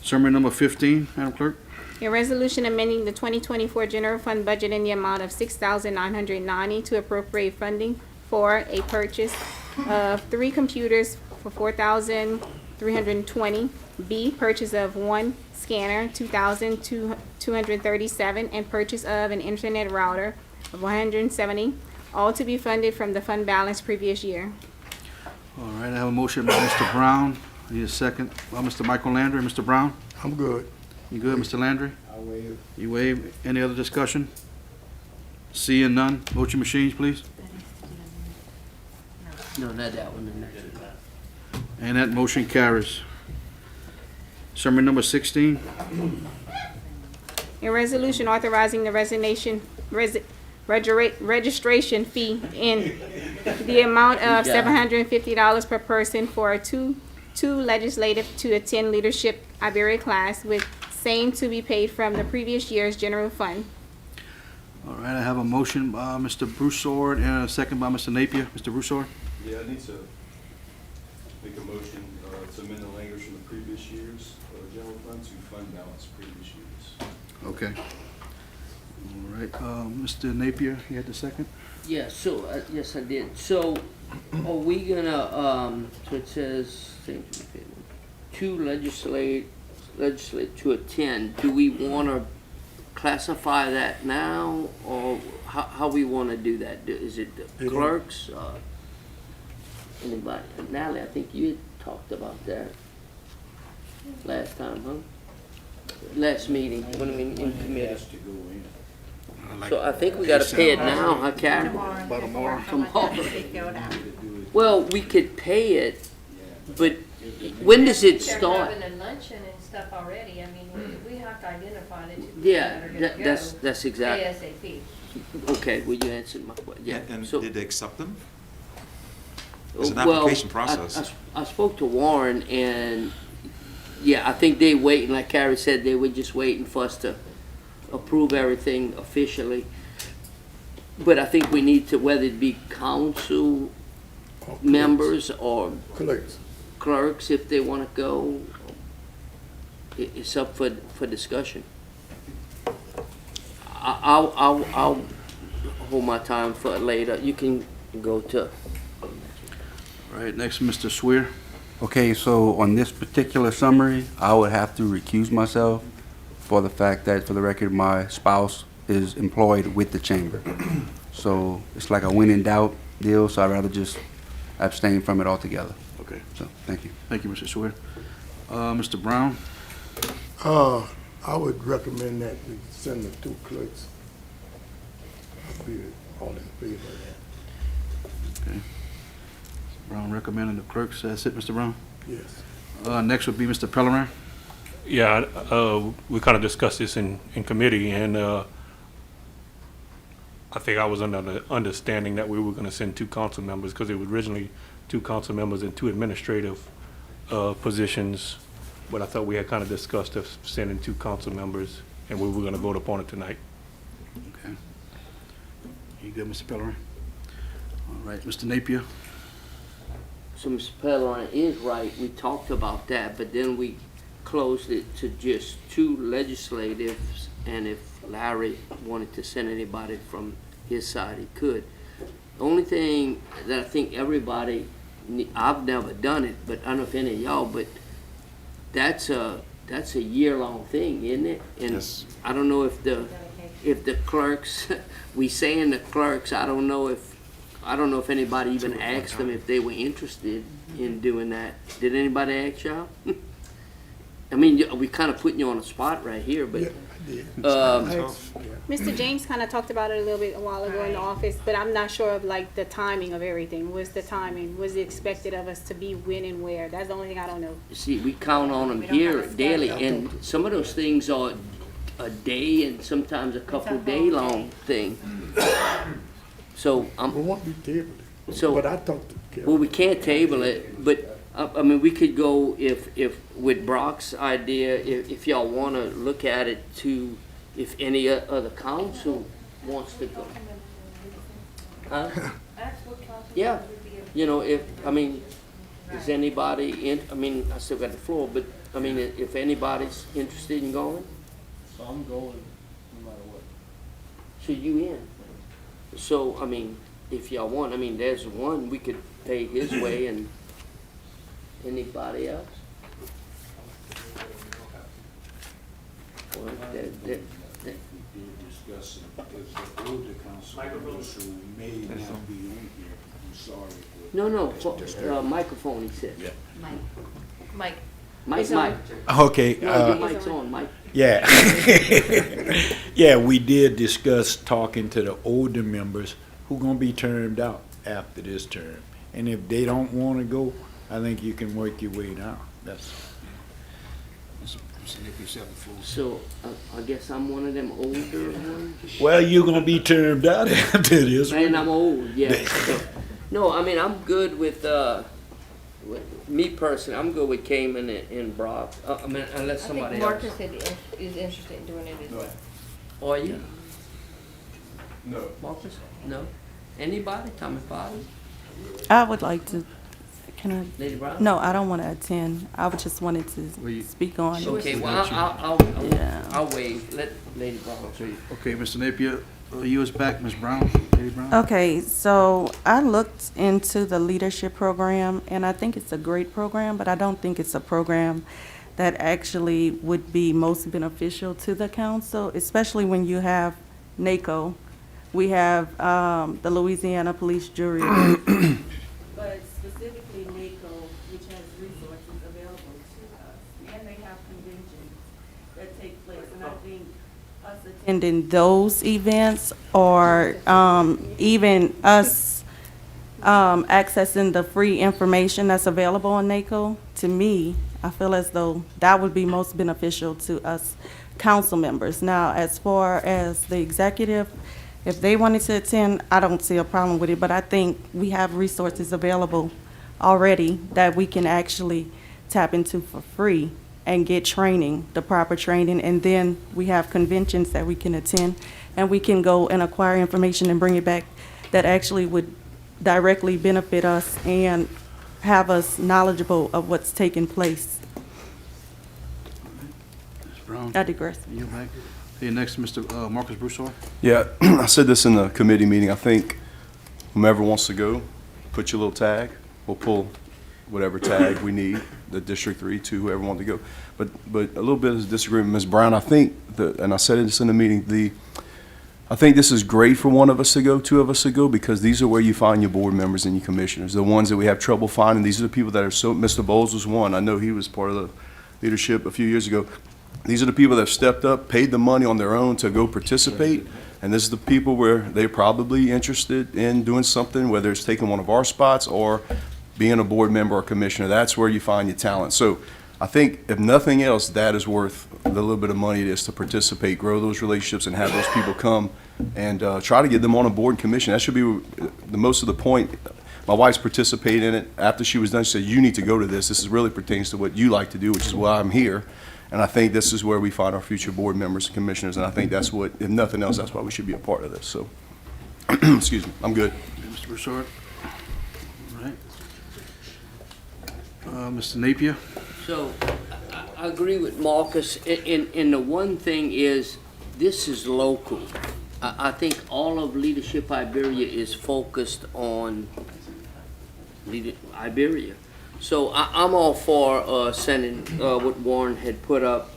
Summary number 15, Madam Clerk. A resolution amending the 2024 general fund budget in the amount of $6,990 to appropriate funding for a purchase of 3 computers for $4,320. B, purchase of 1 scanner, $2,237, and purchase of an internet router of $170, all to be funded from the fund balance previous year. All right, I have a motion by Mr. Brown. I need a second by Mr. Michael Landry. Mr. Brown? I'm good. You good, Mr. Landry? I'll waive. You waive. Any other discussion? Seeing none, vote your machines, please. No, not that one, the next one. And that motion carries. Summary number 16. A resolution authorizing the registration fee in the amount of $750 per person for two legislative to attend leadership Iberia class, with same to be paid from the previous year's general fund. All right, I have a motion by Mr. Broussard and a second by Mr. Napier. Mr. Broussard? Yeah, I need to make a motion to amend the language from the previous year's general fund to fund balance previous years. Okay. All right, Mr. Napier, you had the second? Yeah, so, yes, I did. So, are we gonna, so it says, to legislate to attend, do we wanna classify that now, or how we wanna do that? Is it the clerks, anybody? Natalie, I think you had talked about that last time, huh? Last meeting, when we in committee. Has to go in. So I think we gotta pay it now, huh, Karen? By tomorrow. Well, we could pay it, but when does it They're start? having a luncheon and stuff already, I mean, we have to identify the two people Yeah, that are gonna go. that's exactly, ASAP. okay, well, you answered my question, yeah. And So- did they accept them? It's an well, application process. I spoke to Warren, and, yeah, I think they waiting, like Carrie said, they were just waiting for us to approve everything officially. But I think we need to, whether it be council members or Collects. clerks, if they wanna go, it's up for discussion. I'll hold my time for later. You can go to. All right, next, Mr. Swear. Okay, so on this particular summary, I would have to recuse myself for the fact that, for the record, my spouse is employed with the chamber. So it's like a when in doubt deal, so I'd rather just abstain from it altogether. Okay. So, thank you. Thank you, Mr. Swear. Mr. Brown? I would recommend that we send the two clerks. I'd be all in favor of that. Okay. Brown recommending the clerks. That's it, Mr. Brown? Yes. Next would be Mr. Pellerin. Yeah, we kind of discussed this in committee, and I think I was under the understanding that we were going to send 2 council members, because it was originally 2 council members and 2 administrative positions, but I thought we had kind of discussed of sending 2 council members, and we were going to vote upon it tonight. Okay. You good, Mr. Pellerin? All right, Mr. Napier? So Mr. Pellerin is right. We talked about that, but then we closed it to just 2 legislatives, and if Larry wanted to send anybody from his side, he could. The only thing that I think everybody, I've never done it, but I don't know if any of y'all, but that's a year-long thing, isn't it? And Yes. I don't know if the clerks, we saying the clerks, I don't know if anybody even asked them if they were interested in doing that. Did anybody ask y'all? I mean, we kind of putting you on the spot right here, but Yeah, I did. Mr. James kind of talked about it a little bit a while ago in the office, but I'm not sure of like the timing of everything. What's the timing? Was it expected of us to be when and where? That's the only thing I don't know. see, we count on them here daily, and some of those things are a day and sometimes a couple day long thing. So We I'm, won't be table it. So- But I talked to Kevin. well, we can't table it, but I mean, we could go if with Brock's idea, if y'all want to look at it to, if any other council wants to go. Huh? Yeah, you know, if, I mean, is anybody in, I mean, I still got the floor, but, I mean, if anybody's interested in going, So I'm going no matter what. so you in. So, I mean, if y'all want, I mean, there's one, we could pay his way, and anybody else? Well, that- We did discuss it, because the older council members who may not be on here, I'm sorry. but- No, microphone, he said. Mike. Mike. Okay, No, your mic's on, Mike. yeah. Yeah, we did discuss talking to the older members who gonna be termed out after this term. And if they don't wanna go, I think you can work your way down. That's. So, I guess I'm one of them older ones. Well, you're gonna be termed out after this. And I'm old, yeah. So, no, I mean, I'm good with me personally, I'm good with Cayman and Brock. I mean, unless somebody else. Marcus is interested in doing it as well. Are you? No. Marcus? No? Anybody? Tommy Potty? I would like to, can I? Lady Brown? No, I don't want to attend. I would just wanted to speak on it. Okay, well, Yeah. I'll wait. Let Lady Brown. Okay, Mr. Napier, you is back, Ms. Brown, Lady Brown? Okay, so I looked into the leadership program, and I think it's a great program, but I don't think it's a program that actually would be most beneficial to the council, especially when you have NACO. We have the Louisiana Police Jury. But specifically NACO, which has resources available to us, and they have conventions that take place, and I think us attending those events, or even us accessing the free information that's available on NACO, to me, I feel as though that would be most beneficial to us council members. Now, as far as the executive, if they wanted to attend, I don't see a problem with it, but I think we have resources available already that we can actually tap into for free and get training, the proper training, and then we have conventions that we can attend, and we can go and acquire information and bring it back that actually would directly benefit us and have us knowledgeable of what's taking place. Ms. Brown? I digress. You back? Okay, next, Mr. Marcus Broussard. Yeah, I said this in the committee meeting. I think whomever wants to go, put your little tag. We'll pull whatever tag we need, the District 3, 2, whoever wants to go. But a little bit of disagreement, Ms. Brown. I think, and I said this in the meeting, I think this is great for one of us to go, two of us to go, because these are where you find your board members and your commissioners. The ones that we have trouble finding, these are the people that are so, Mr. Bowles was one. I know he was part of the leadership a few years ago. These are the people that have stepped up, paid the money on their own to go participate, and this is the people where they're probably interested in doing something, whether it's taking one of our spots or being a board member or commissioner. That's where you find your talent. So I think, if nothing else, that is worth the little bit of money it is to participate, grow those relationships, and have those people come and try to get them on a board and commission. That should be the most of the point. My wife's participated in it. After she was done, she said, you need to go to this. This really pertains to what you like to do, which is why I'm here. And I think this is where we find our future board members and commissioners, and I think that's what, if nothing else, that's why we should be a part of this. So, excuse me, I'm good. Mr. Broussard. All right. Mr. Napier. So, I agree with Marcus, and the one thing is, this is local. I think all of Leadership Iberia is focused on Iberia. So I'm all for sending what Warren had put up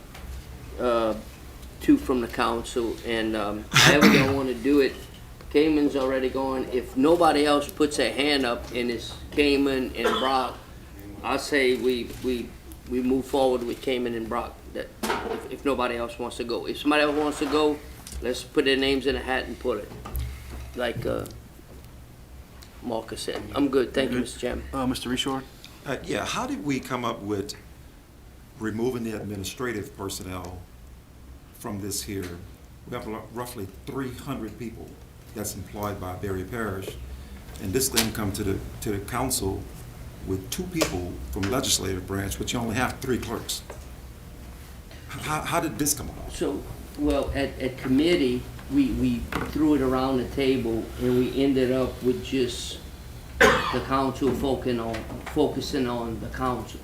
to from the council, and however they want to do it. Cayman's already going. If nobody else puts their hand up, and it's Cayman and Brock, I say we move forward with Cayman and Brock. That if nobody else wants to go, if somebody else wants to go, let's put their names in a hat and put it. Like Marcus said, I'm good. Thank you, Mr. Chairman. Mr. Richard. Yeah, how did we come up with removing the administrative personnel from this here? We have roughly 300 people that's employed by Berry Parish, and this thing come to the council with 2 people from legislative branch, but you only have 3 clerks. How did this come about? So, well, at committee, we threw it around the table, and we ended up with just the council focusing on the council.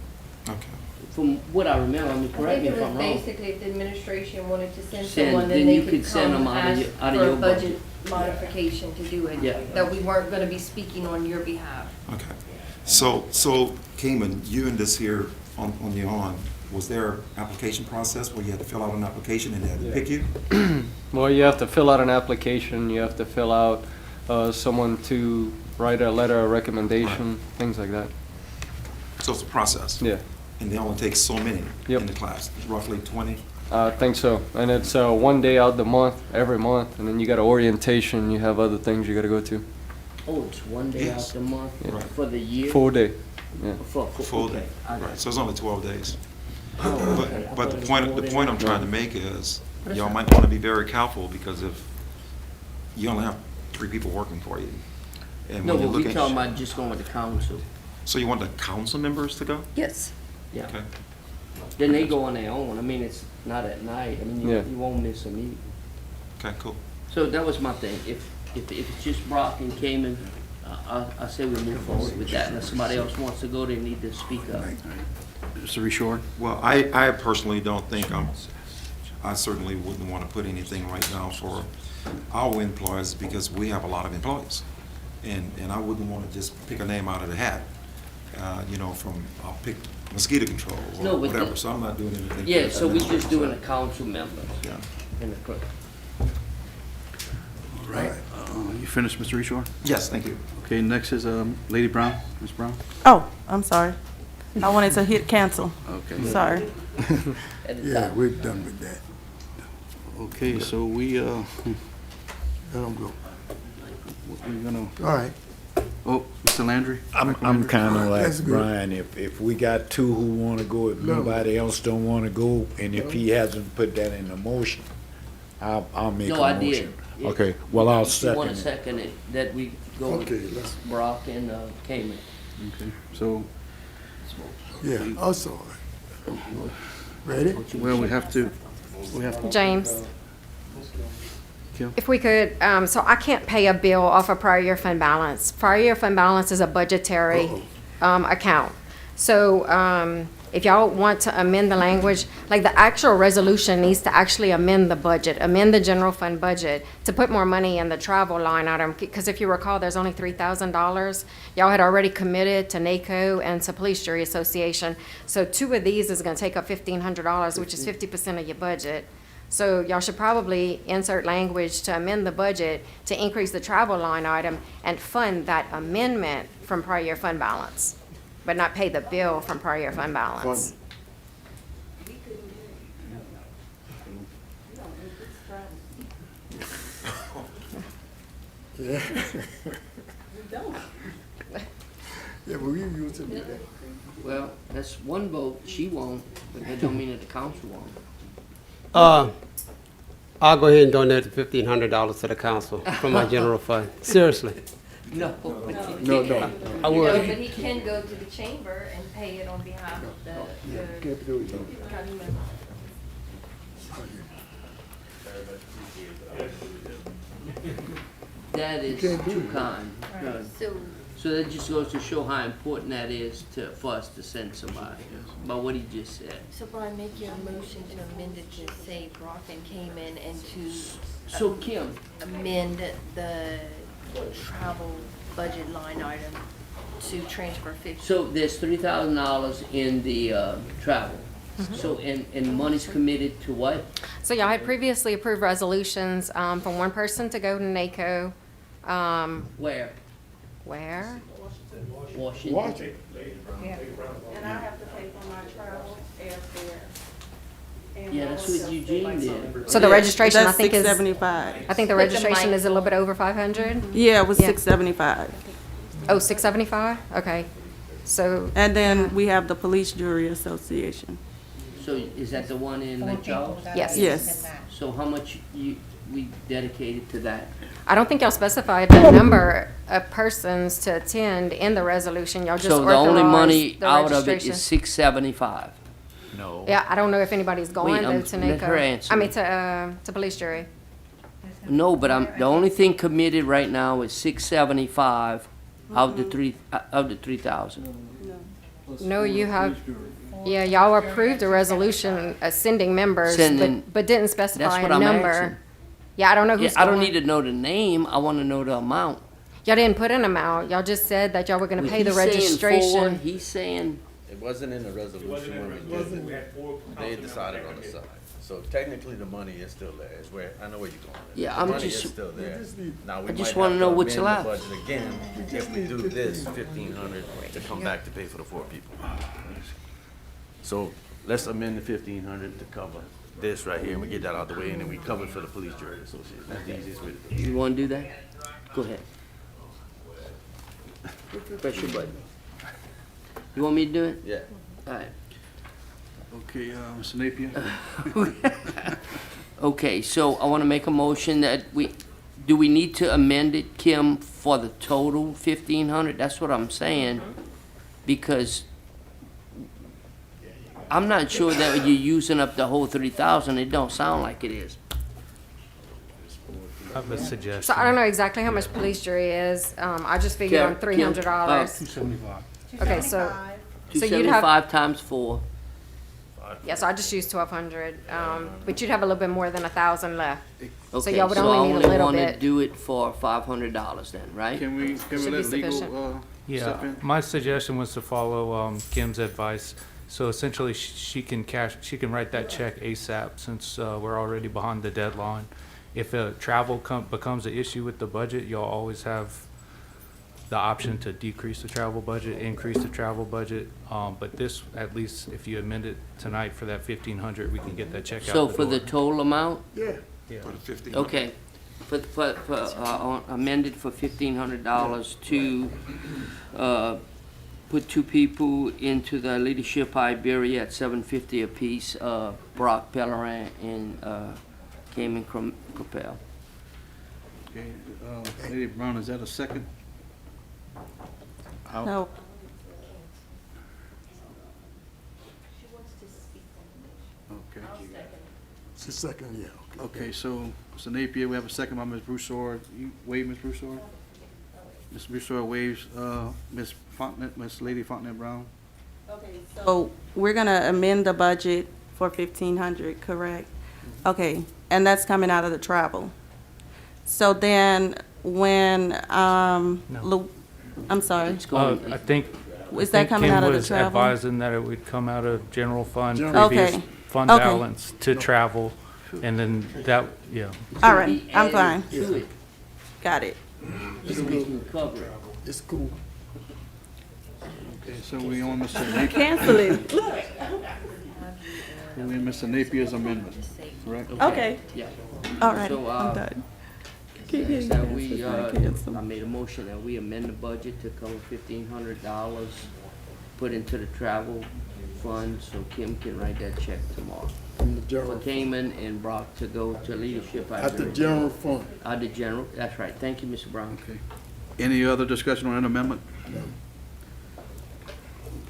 Okay. From what I remember, I mean, correct me if I'm wrong. Basically, if the administration wanted to send Send, someone, then then they you could could send come them out of ask your- out of for your a budget modification to do it. Yeah. That we weren't gonna be speaking on your behalf. Okay. So Cayman, you and this here on your own, was there an application process where you had to fill out an application and they had to pick you? Well, you have to fill out an application, you have to fill out someone to write a letter of recommendation, things like that. So it's a process? Yeah. And they only take so many Yep. in the class, roughly 20? I think so. And it's 1 day out the month, every month, and then you got orientation, you have other things you gotta go to. Oh, it's 1 day out the month Yeah. for the year? Full day, yeah. Full okay. day, I got right, it. so it's only 12 days. Oh, okay. I But thought the it point, was the 4 point I'm days. trying to make is, But it's y'all not- might want to be very careful, because if you only have 3 people working for you, and No, when you're but we looking. talking about just going to council. So you want the council members to go? Yes. Yeah. Okay. Then they go on their own. I mean, it's not at night. I mean, you Yeah. won't miss a meeting. Okay, cool. So that was my thing. If it's just Brock and Cayman, I say we move forward with that. Unless somebody else wants to go, they need to speak up. Mr. Richard. Well, I personally don't think I certainly wouldn't want to put anything right now for our employees, because we have a lot of employees. And I wouldn't want to just pick a name out of the hat, I'll pick mosquito control No, or but whatever, the- so I'm not doing anything. for Yeah, the so we just administrative doing the side. council members. Yeah. And the clerk. All right. You finished, Mr. Richard? Yes, thank you. Okay, next is Lady Brown. Ms. Brown. Oh, I'm sorry. I wanted to hit cancel. Okay. Sorry. Yeah, we're done with that. Okay, so we, Let them go. we're gonna, All right. oh, Mr. Landry? I'm Michael Landry? kind of That's like good. Brian, if we got 2 who want to go, if No. nobody else don't want to go, and if he hasn't put that in a motion, I'll make a No, I motion. did. Okay, well, I'll If you want to second second it, that we go Okay, with let's- Brock and Cayman. Okay, so, it. Yeah, I saw it. Ready? well, we have to, James, Kim? if we could, so I can't pay a bill off of prior year fund balance. Prior year fund balance is a budgetary account. So if y'all want to amend the language, like the actual resolution needs to actually amend the budget, amend the general fund budget to put more money in the travel line item. Because if you recall, there's only $3,000. Y'all had already committed to NACO and to Police Jury Association. So 2 of these is gonna take up $1,500, which is 50% of your budget. So y'all should probably insert language to amend the budget to increase the travel line item and fund that amendment from prior year fund balance, but not pay the bill from prior year fund balance. Yeah. Yeah, but we used to do that. Well, that's one vote, she won't, but that don't mean that the council won't. I'll go ahead and donate the $1,500 to the council from my general fund. Seriously. No. No. I would. No, but he can go to the chamber and pay it on behalf of the county member. That is too kind. So that just goes to show how important that is for us to send somebody, by what he just said. So Brian, make your motion to amend it to say Brockton came in and to. So Kim. Amend the travel budget line item to transfer 50. So there's $3,000 in the travel. So, and money's committed to what? So y'all had previously approved resolutions from one person to go to NACO. Where? Where? Washington. Yeah. And I have to pay for my travel, airfare. Yeah, that's what Eugene did. So the registration, I That's think, is $675. I think the registration is a little bit over 500. Yeah, it was $675. Oh, $675? Okay. So. And then we have the Police Jury Association. So is that the one in Lake Charles? Yes. Yes. So how much we dedicated to that? I don't think y'all specified the number of persons to attend in the resolution. Y'all just So the only money authorized the out of it registration. is $675. No. Yeah, I don't know if anybody's going though to let NACO. her answer. I mean, to police jury. No, but the only thing committed right now is $675 out the 3,000. No, you have, yeah, y'all approved a resolution sending members, Sending- but didn't specify That's what a I'm number. asking. Yeah, I don't know Yeah, who's I don't going. need to know the name, I wanna know the amount. Y'all didn't put an amount. Y'all just said that y'all were gonna pay the He's saying registration. He's saying, It wasn't in the resolution when we did it. They decided on the side. So technically, the money is still there. It's where, I know where you're going with it. Yeah, The I'm money just- is still there. Now, we I just might wanna have know to what's amend left. the budget again if we do this 1,500 to come back to pay for the 4 people. So let's amend the 1,500 to cover this right here, and we get that out the way, and then we cover it for the Police Jury Association. That's the easiest way to do it. you wanna do that? Go ahead. Press your button. You want me to do it? Yeah. Alright. Okay, Mr. Napier? Okay, so I wanna make a motion that do we need to amend it, Kim, for the total 1,500? That's what I'm saying, because I'm not sure that you're using up the whole 3,000. It don't sound like it is. I have a suggestion. So I don't know exactly how much police jury is. I just figured on $300. Okay, so you'd have, 275 times 4. yeah, so I just used 1,200. But you'd have a little bit more than 1,000 left. So Okay, y'all would so I only need a only little wanna bit. do it for $500 then, right? Can we Should be let sufficient. legal, Yeah, step in? my suggestion was to follow Kim's advice. So essentially, she can write that check ASAP since we're already behind the deadline. If travel becomes an issue with the budget, you'll always have the option to decrease the travel budget, increase the travel budget. But this, at least, if you amend it tonight for that 1,500, we can get that check out So the for the door. total amount? Yeah. For the 15. Okay, amended for $1,500 to, put 2 people into the Leadership Iberia at $750 apiece, Brock Pellerin and, Cayman Capel. Okay, Lady Brown, is that a second? No. Okay. It's a second, yeah. Okay, so, Mr. Napier, we have a second by Ms. Broussard. You waive, Ms. Broussard? Ms. Broussard waives, Ms. Fontenette, Ms. Lady Fontenette Brown. So we're gonna amend the budget for 1,500, correct? Okay, and that's coming out of the travel. So then when, I'm sorry. I think. Is that coming out of the travel? Kim was advising that it would come out of general fund, General. previous Okay. fund Okay. balance to travel, and then that, yeah. All right, I'm fine. To it, Got it. so we can cover it. It's cool. Okay, so we on Mr. Napier, Cancel it. we on Mr. Napier's amendment, correct? Okay. Yeah. All right, So, I'm done. Keep getting that we, canceled, I cancel. I made a motion that we amend the budget to cover $1,500 put into the travel fund so Kim can write that check tomorrow. From the general. For Cayman and Brock to go to leadership. At the general fund. At the general, that's right. Thank you, Mr. Brown. Okay. Any other discussion on that amendment?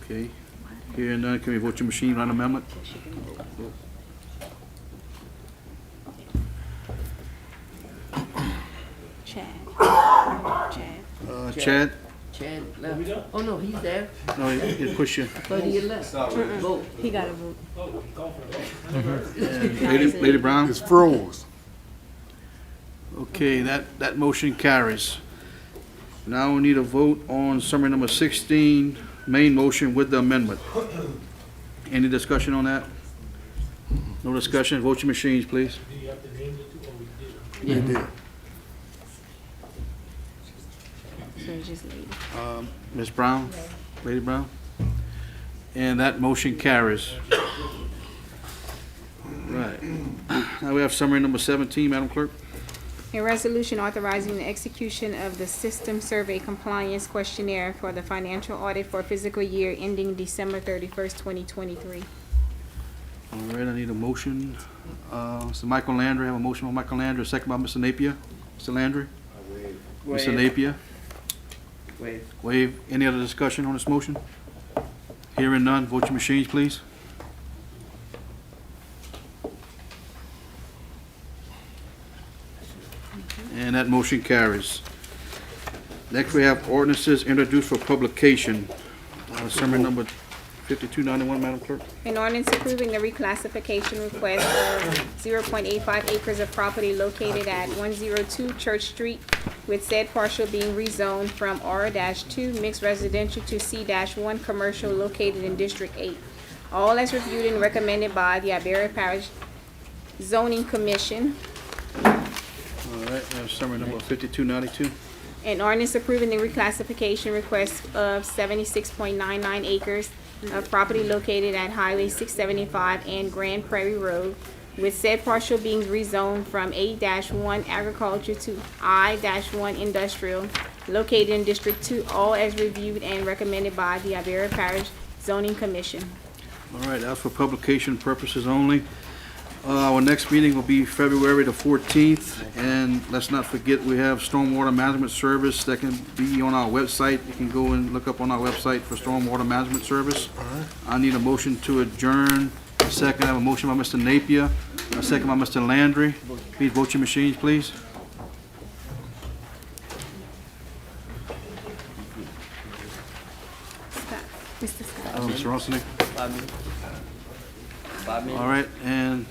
Okay. Hearing none, can we vote your machine on amendment? Chad. Chad? Chad left. Oh, no, he's there. No, he push you. I thought he had left. Vote. He got a vote. And Lady Brown? It's froze. Okay, that motion carries. Now we need a vote on summary number 16, main motion with the amendment. Any discussion on that? No discussion, vote your machines, please. We did. So it's just Lady. Ms. Brown, Lady Brown? And that motion carries. Right. Now we have summary number 17, Madam Clerk. A resolution authorizing the execution of the System Survey Compliance Questionnaire for the financial audit for fiscal year ending December 31st, 2023. All right, I need a motion. Mr. Michael Landry, I have a motion by Michael Landry, a second by Mr. Napier. Mr. Landry? Mr. Napier? Wait. Waive. Any other discussion on this motion? Hearing none, vote your machines, please. And that motion carries. Next, we have ordinances introduced for publication. Summary number 5291, Madam Clerk. An ordinance approving the reclassification request of 0.85 acres of property located at 102 Church Street, with said parcel being rezoned from R-2 mixed residential to C-1 commercial located in District 8. All as reviewed and recommended by the Iberia Parish Zoning Commission. All right, we have summary number 5292. An ordinance approving the reclassification request of 76.99 acres of property located at Highway 675 and Grand Prairie Road, with said parcel being rezoned from A-1 agriculture to I-1 industrial, located in District 2, all as reviewed and recommended by the Iberia Parish Zoning Commission. All right, that's for publication purposes only. Our next meeting will be February the 14th, and let's not forget, we have stormwater management service that can be on our website. You can go and look up on our website for stormwater management service. I need a motion to adjourn. A second, I have a motion by Mr. Napier, a second by Mr. Landry. Please vote your machines, please. Mr. Scott. Mr. Rossini. 5 minutes. 5 minutes. All right, and